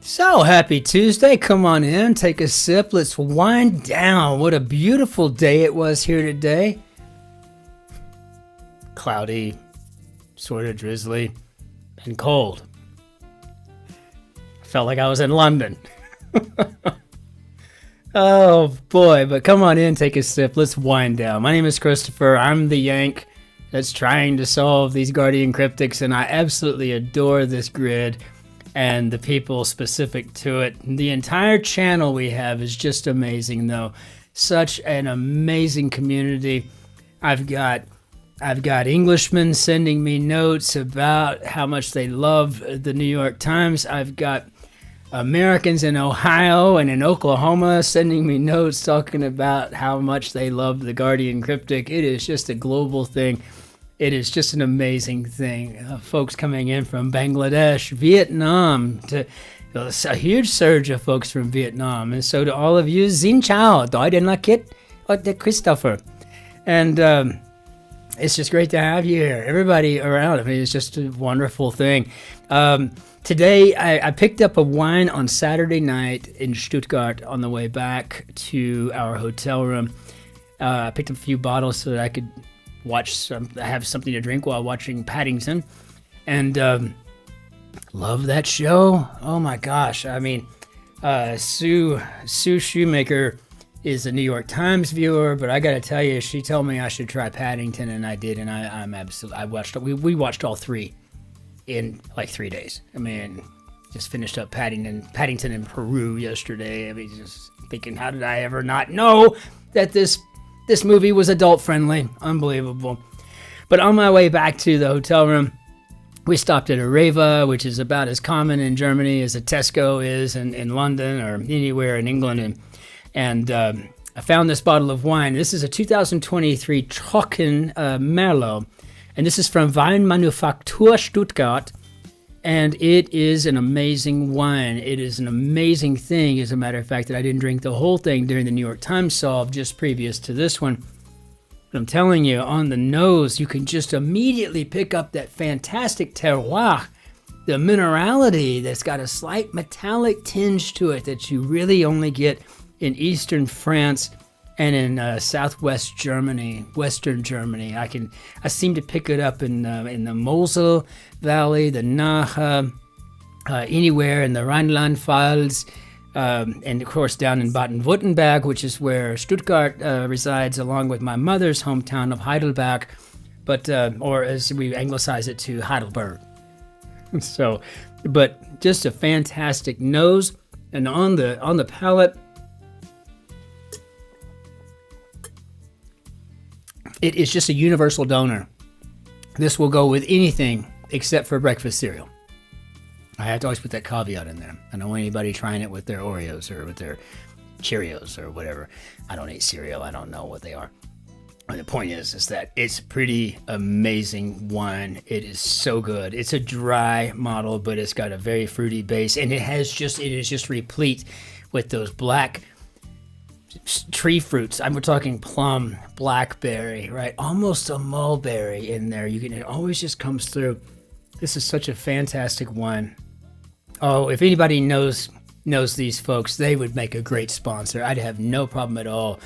So happy Tuesday. Come on in, take a sip. Let's wind down. What a beautiful day it was here today. Cloudy, sort of drizzly, and cold. Felt like I was in London. Oh boy, but come on in, take a sip. Let's wind down. My name is Christopher. I'm the Yank that's trying to solve these Guardian Cryptics, and I absolutely adore this grid and the people specific to it. The entire channel we have is just amazing, though. Such an amazing community. I've got Englishmen sending me notes about how much they love the New York Times. I've got Americans in Ohio and in Oklahoma sending me notes talking about how much they love the Guardian Cryptic. It is just a global thing. It is just an amazing thing. Folks coming in from Bangladesh, Vietnam, a huge surge of folks from Vietnam. And so to all of you, Xin Chao, Doi Den La Kit, the Christopher. And it's just great to have you here. Everybody around. I mean, it's just a wonderful thing. Today, I picked up a wine on Saturday night in Stuttgart on the way back to our hotel room. I picked up a few bottles so that I could have something to drink while watching Paddington, and love that show. Oh my gosh! I mean, Sue Shoemaker is a New York Times viewer, but I got to tell you, she told me I should try Paddington, and I did, and we watched all three in like 3 days. I mean, just finished up Paddington in Peru yesterday. I mean, just thinking, how did I ever not know that this movie was adult friendly? Unbelievable. But on my way back to the hotel room, we stopped at a Reva, which is about as common in Germany as a Tesco is in London or anywhere in England. And I found this bottle of wine. This is a 2023 Trocken Merlot. And this is from Weinmanufaktur Stuttgart. And it is an amazing wine. It is an amazing thing, as a matter of fact, that I didn't drink the whole thing during the New York Times solve just previous to this one. But I'm telling you, on the nose, you can just immediately pick up that fantastic terroir, the minerality that's got a slight metallic tinge to it that you really only get in eastern France and in southwest Germany, western Germany. I seem to pick it up in the Mosel Valley, the Nahe, anywhere in the Rhineland-Pfalz, and of course down in Baden-Württemberg, which is where Stuttgart resides, along with my mother's hometown of Heidelberg, but or as we anglicize it to Heidelberg. So, but just a fantastic nose, and on the palate, it is just a universal donor. This will go with anything except for breakfast cereal. I have to always put that caveat in there. I don't want anybody trying it with their Oreos or with their Cheerios or whatever. I don't eat cereal. I don't know what they are. And the point is that it's pretty amazing wine. It is so good. It's a dry model, but it's got a very fruity base, and it is just replete with those black tree fruits. We're talking plum, blackberry, right? Almost a mulberry in there. It always just comes through. This is such a fantastic wine. Oh, if anybody knows these folks, they would make a great sponsor. I'd have no problem at all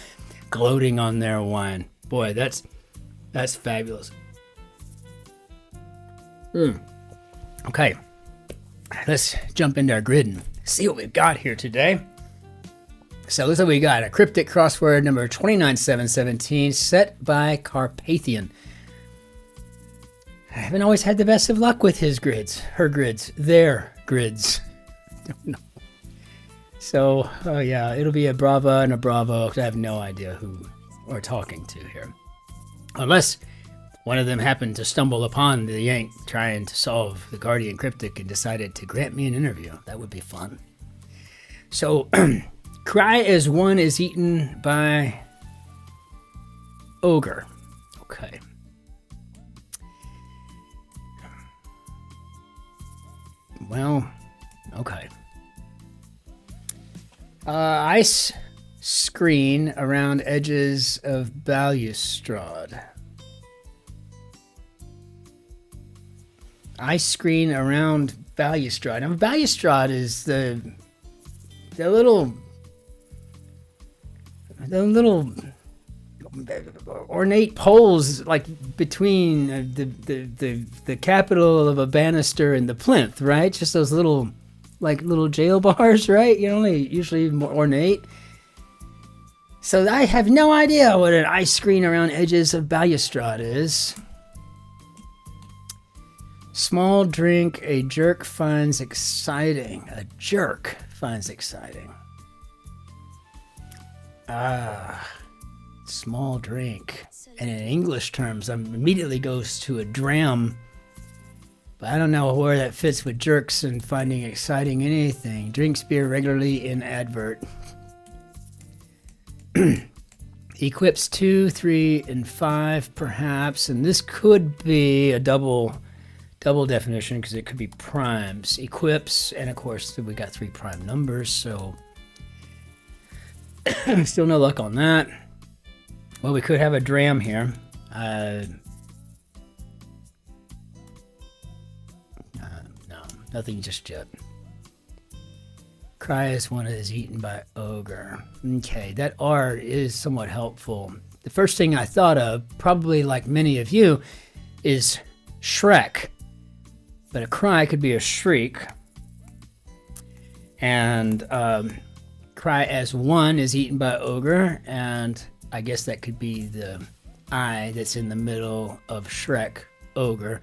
gloating on their wine. Boy, that's fabulous. Okay, let's jump into our grid and see what we've got here today. So looks like we got a Cryptic Crossword number 29717, set by Carpathian. I haven't always had the best of luck with their grids. Don't know. So, yeah, it'll be a Brava and a Bravo. I have no idea who we're talking to here. Unless one of them happened to stumble upon the Yank trying to solve the Guardian Cryptic and decided to grant me an interview. That would be fun. So, cry as one is eaten by ogre. Okay. Well, okay. Ice screen around edges of balustrade. Ice screen around balustrade. Now, balustrade is the little ornate poles like between the capital of a banister and the plinth, right? Just those little jail bars, right? Usually more ornate. So I have no idea what an ice screen around edges of balustrade is. Small drink a jerk finds exciting. A jerk finds exciting. Small drink. And in English terms, immediately goes to a dram. But I don't know where that fits with jerks and finding exciting anything. Drinks beer regularly in advert. Equips 2, 3, and 5 perhaps. And this could be a double definition because it could be primes. Equips, and of course we got 3 prime numbers, so still no luck on that. Well, we could have a dram here. No, nothing just yet. Cry as one is eaten by ogre. Okay, that R is somewhat helpful. The first thing I thought of, probably like many of you, is Shrek. But a cry could be a shriek. And cry as one is eaten by ogre, and I guess that could be the I that's in the middle of Shrek, ogre.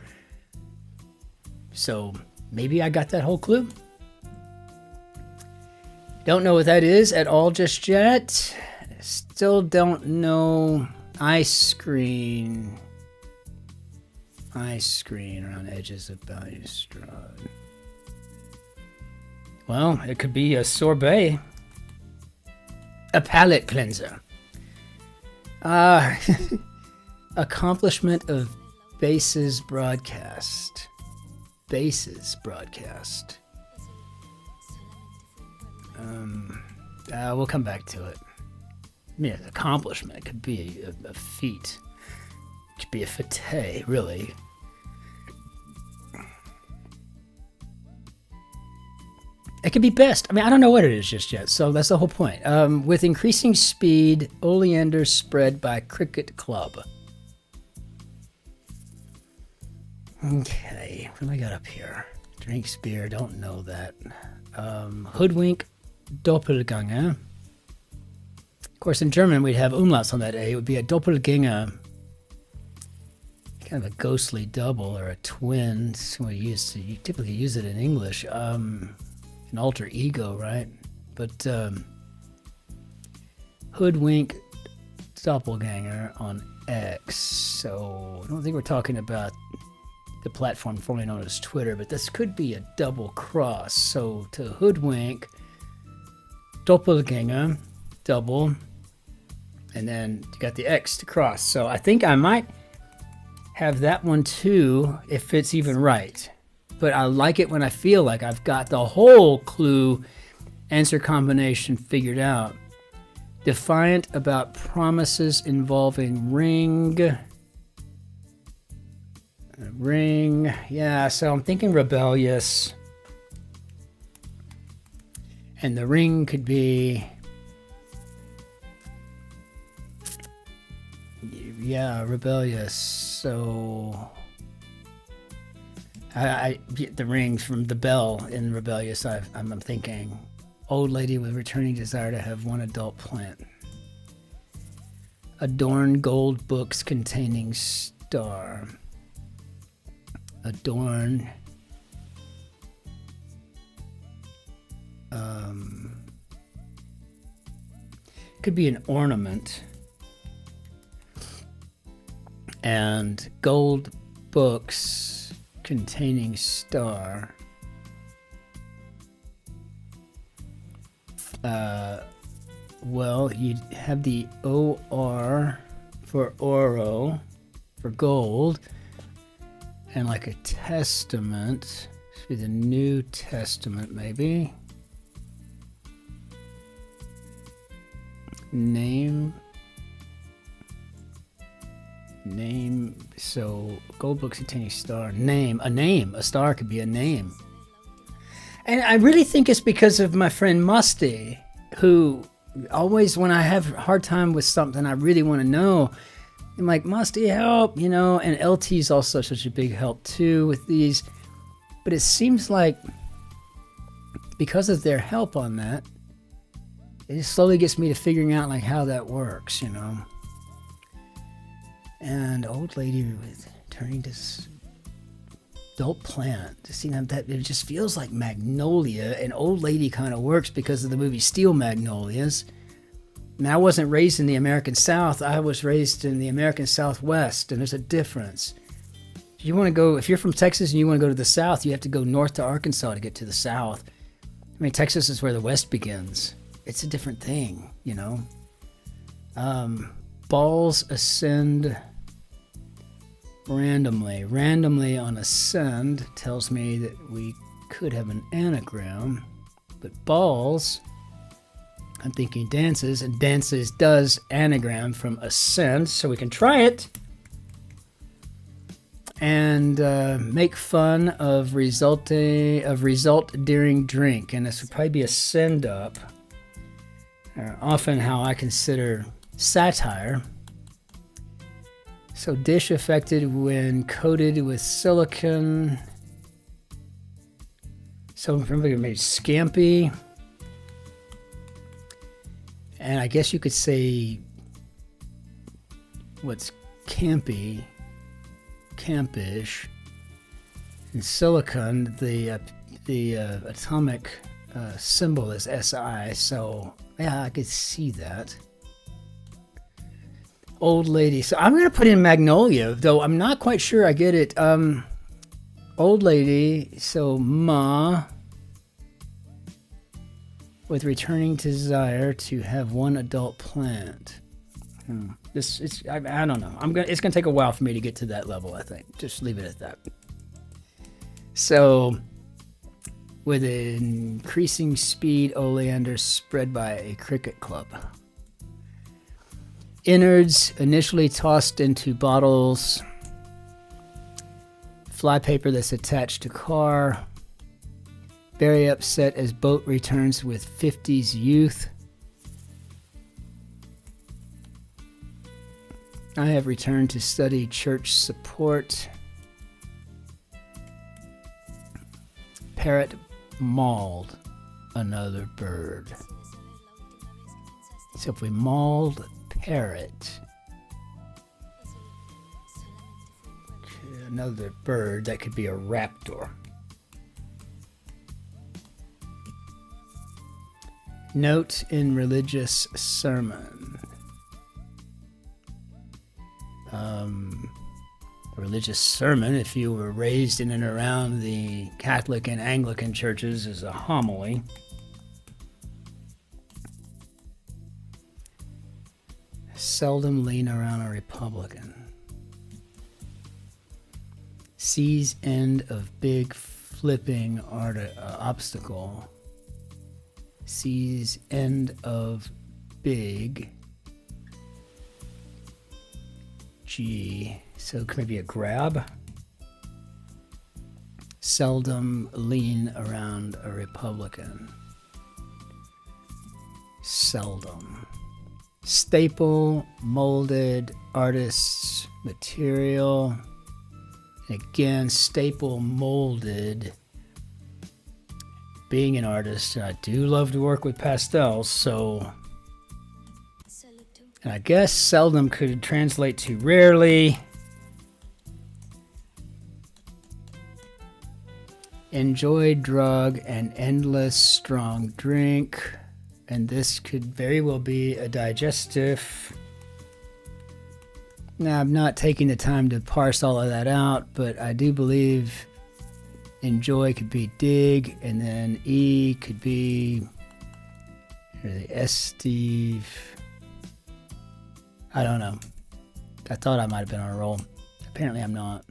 So maybe I got that whole clue. Don't know what that is at all just yet. Still don't know. Ice screen around edges of balustrade. Well, it could be a sorbet. A palate cleanser. Accomplishment of bases broadcast. We'll come back to it. I mean, an accomplishment. It could be a feat. It could be a fete, really. It could be best. I mean, I don't know what it is just yet, so that's the whole point. With increasing speed, oleander spread by cricket club. Okay, what do I got up here? Drinks beer, don't know that. Hoodwink, Doppelganger. Of course, in German, we'd have umlauts on that A. It would be a Doppelganger. Kind of a ghostly double or a twin. You typically use it in English. An alter ego, right? But hoodwink, doppelganger on X. So I don't think we're talking about the platform formerly known as Twitter, but this could be a double cross. So to hoodwink, doppelganger, double, and then you got the X to cross. So I think I might have that one too, if it's even right. But I like it when I feel like I've got the whole clue answer combination figured out. Defiant about promises involving ring. Ring. Yeah, so I'm thinking rebellious. And the ring could be... Yeah, rebellious. So... I the ring from the bell in Rebellious. I'm thinking old lady with returning desire to have one adult plant. Adorn gold books containing star. Adorn. Could be an ornament. And gold books containing star. Well, you'd have the OR for oro, for gold, and like a testament. Should be the New Testament, maybe. Name, so gold books containing star. Name, a star could be a name. And I really think it's because of my friend Musty, who always, when I have a hard time with something I really want to know, I'm like, Musty, help, you know, and LT's also such a big help too with these. But it seems like because of their help on that, it just slowly gets me to figuring out like how that works, you know. And old lady with turning to adult plant. To see that it just feels like Magnolia, and old lady kind of works because of the movie Steel Magnolias. Now, I wasn't raised in the American South. I was raised in the American Southwest, and there's a difference. If you're from Texas and you want to go to the South, you have to go north to Arkansas to get to the South. I mean, Texas is where the West begins. It's a different thing, you know. Balls ascend randomly. Randomly on ascend tells me that we could have an anagram, but balls, I'm thinking dances, and dances does anagram from ascend, so we can try it. And make fun of result during drink, and this would probably be a send up. Often how I consider satire. So dish affected when coated with silicone. So remember, it made scampi. And I guess you could say what's campy, campish, and silicon. The atomic symbol is Si. So yeah, I could see that. Old lady. So I'm gonna put in Magnolia, though I'm not quite sure I get it. Old lady. So ma. With returning desire to have one adult plant. I don't know. It's gonna take a while for me to get to that level, I think. Just leave it at that. So, with increasing speed, oleander spread by a cricket club. Innards initially tossed into bottles. Flypaper that's attached to car. Very upset as boat returns with 50s youth. I have returned to study church support. Parrot mauled another bird. So if we mauled parrot, another bird, that could be a raptor. Note in religious sermon. A religious sermon, if you were raised in and around the Catholic and Anglican churches, is a homily. Seldom lean around a Republican. Sees end of big flipping obstacle. Sees end of big G. So it could be a grab. Seldom lean around a Republican. Seldom. Staple, molded, artist's material. And again, staple, molded. Being an artist, I do love to work with pastels, so... And I guess seldom could translate to rarely. Enjoy drug and endless strong drink. And this could very well be a digestive. Now, I'm not taking the time to parse all of that out, but I do believe enjoy could be dig, and then E could be the S Steve. I don't know. I thought I might have been on a roll. Apparently I'm not.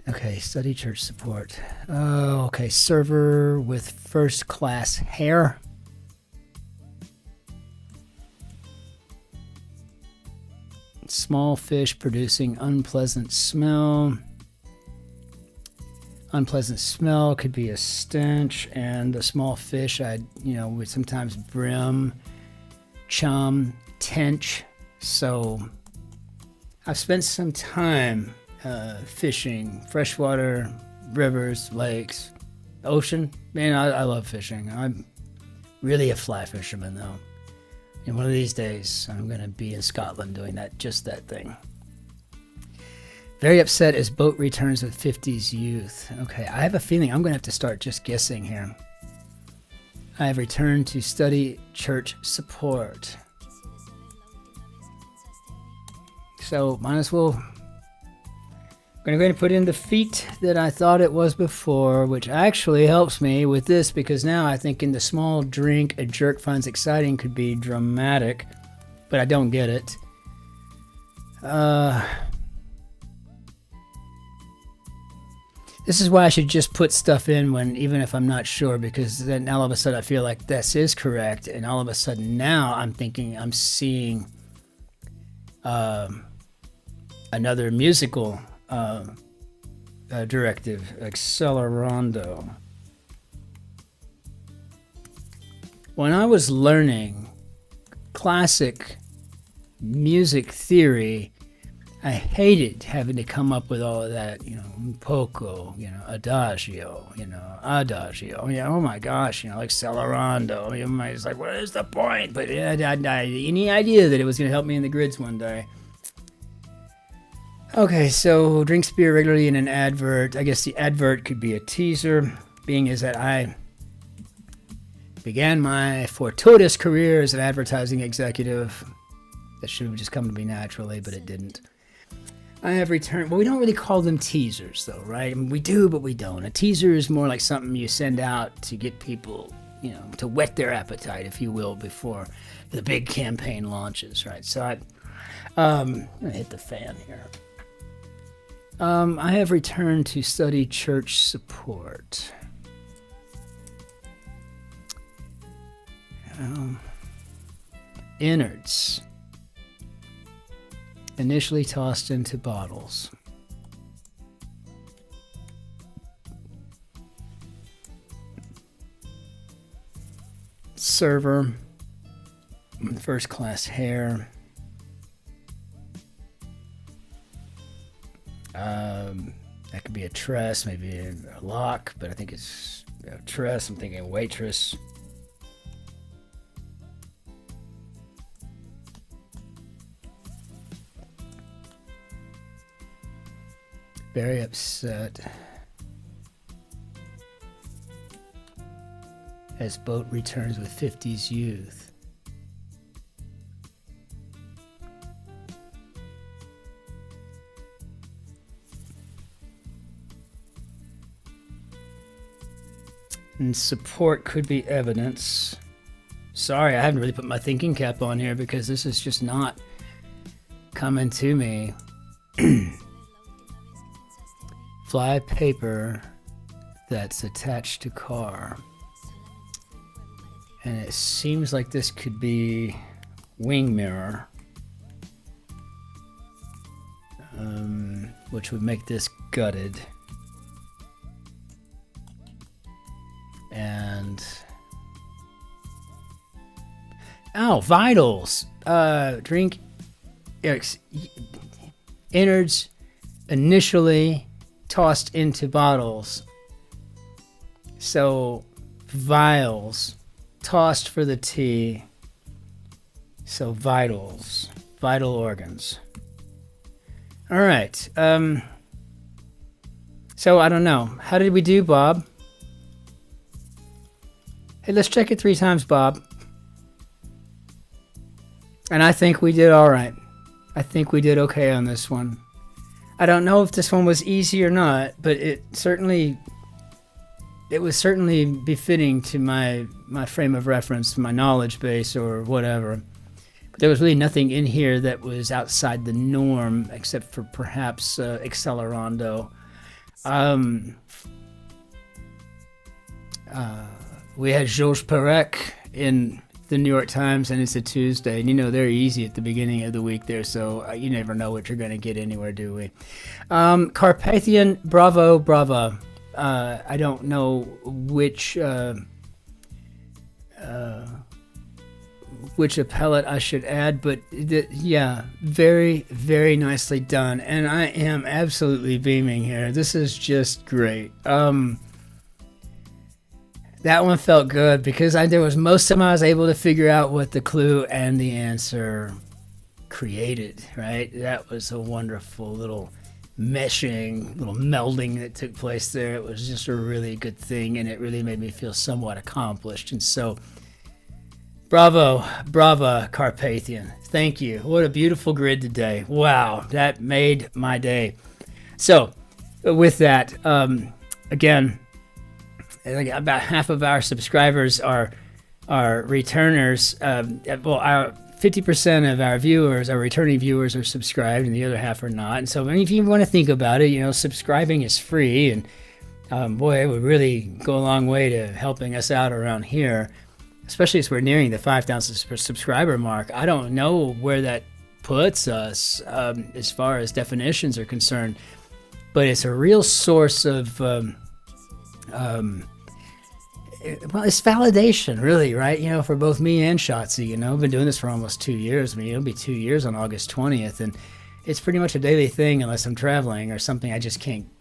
Okay, study church support. Oh, okay, server with first class hair. Small fish producing unpleasant smell. Unpleasant smell could be a stench, and the small fish would sometimes brim, chum, tench. So I've spent some time fishing freshwater, rivers, lakes, ocean. Man, I love fishing. I'm really a fly fisherman though. And one of these days I'm gonna be in Scotland doing just that thing. Very upset as boat returns with 50s youth. Okay, I have a feeling I'm gonna have to start just guessing here. I have returned to study church support. So might as well. I'm gonna go ahead and put in the feet that I thought it was before, which actually helps me with this because now I think in the small drink a jerk finds exciting could be dramatic, but I don't get it. This is why I should just put stuff in even if I'm not sure, because then all of a sudden I feel like this is correct, and all of a sudden now I'm thinking I'm seeing another musical directive, accelerando. When I was learning classic music theory, I hated having to come up with all of that, poco, adagio, adagio. Oh my gosh, accelerando. It's like, what is the point? But any idea that it was going to help me in the grids one day. Okay, so drinks beer regularly in an advert. I guess the advert could be a teaser, being as that I began my fortuitous career as an advertising executive. That should have just come to me naturally, but it didn't. I have returned. Well, we don't really call them teasers, though, right? I mean, we do, but we don't. A teaser is more like something you send out to get people, to whet their appetite, if you will, before the big campaign launches, right? So I'm gonna hit the fan here. I have returned to study church support. Innards. Initially tossed into bottles. Server. First class hair. That could be a tress, maybe a lock, but I think it's a tress. I'm thinking waitress. Very upset as boat returns with 50s youth. And support could be evidence. Sorry, I haven't really put my thinking cap on here because this is just not coming to me. Fly paper that's attached to car. And it seems like this could be wing mirror. Which would make this gutted. And vitals. Drink innards initially tossed into bottles. So vials tossed for the tea. So vitals, vital organs. All right. So I don't know. How did we do, Bob? Hey, let's check it 3 times, Bob. And I think we did all right. I think we did okay on this one. I don't know if this one was easy or not, but it was certainly befitting to my frame of reference, my knowledge base or whatever. But there was really nothing in here that was outside the norm except for perhaps accelerando. We had Georges Perec in the New York Times, and it's a Tuesday. And they're easy at the beginning of the week there, so you never know what you're going to get anywhere, do we? Carpathian, bravo, bravo. I don't know which appellate I should add, but yeah, very, very nicely done. And I am absolutely beaming here. This is just great. That one felt good because there was most of them I was able to figure out what the clue and the answer created, right? That was a wonderful little meshing, little melding that took place there. It was just a really good thing, and it really made me feel somewhat accomplished. And so, bravo, Carpathian. Thank you. What a beautiful grid today. Wow, that made my day. So, with that, again, about half of our subscribers are returners. Our 50% of our viewers, our returning viewers, are subscribed, and the other half are not. And so, if you want to think about it, subscribing is free, and boy, it would really go a long way to helping us out around here, especially as we're nearing the 5,000 subscriber mark. I don't know where that puts us as far as definitions are concerned, but it's a real source of it's validation, really, right? For both me and Shotzi. I've been doing this for almost 2 years. It'll be 2 years on August 20th, and it's pretty much a daily thing unless I'm traveling or something. I can't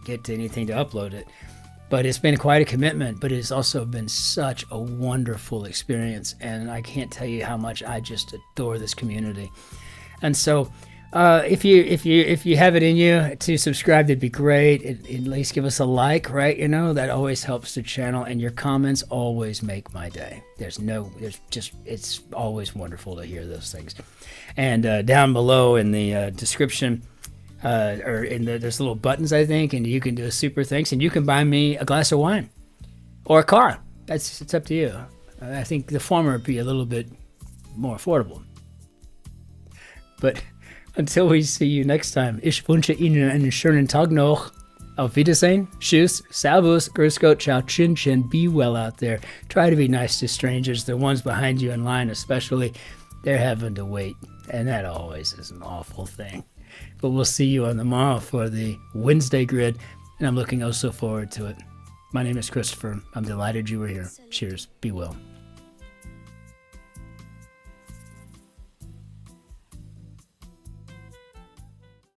get to anything to upload it. But it's been quite a commitment, but it's also been such a wonderful experience, and I can't tell you how much I just adore this community. And so, if you have it in you to subscribe, that'd be great. At least give us a like, right? That always helps the channel, and your comments always make my day. It's always wonderful to hear those things. And down below in the description, there's little buttons, I think, and you can do a super thanks, and you can buy me a glass of wine or a car. It's up to you. I think the former would be a little bit more affordable. But until we see you next time, ich wünsche Ihnen einen schönen Tag noch. Auf Wiedersehen. Tschüss. Servus. Grüß Gott. Ciao. Cin-Cin. Be well out there. Try to be nice to strangers. The ones behind you in line especially. They're having to wait. And that always is an awful thing. But we'll see you on tomorrow for the Wednesday grid. And I'm looking so forward to it. My name is Christopher. I'm delighted you were here. Cheers. Be well.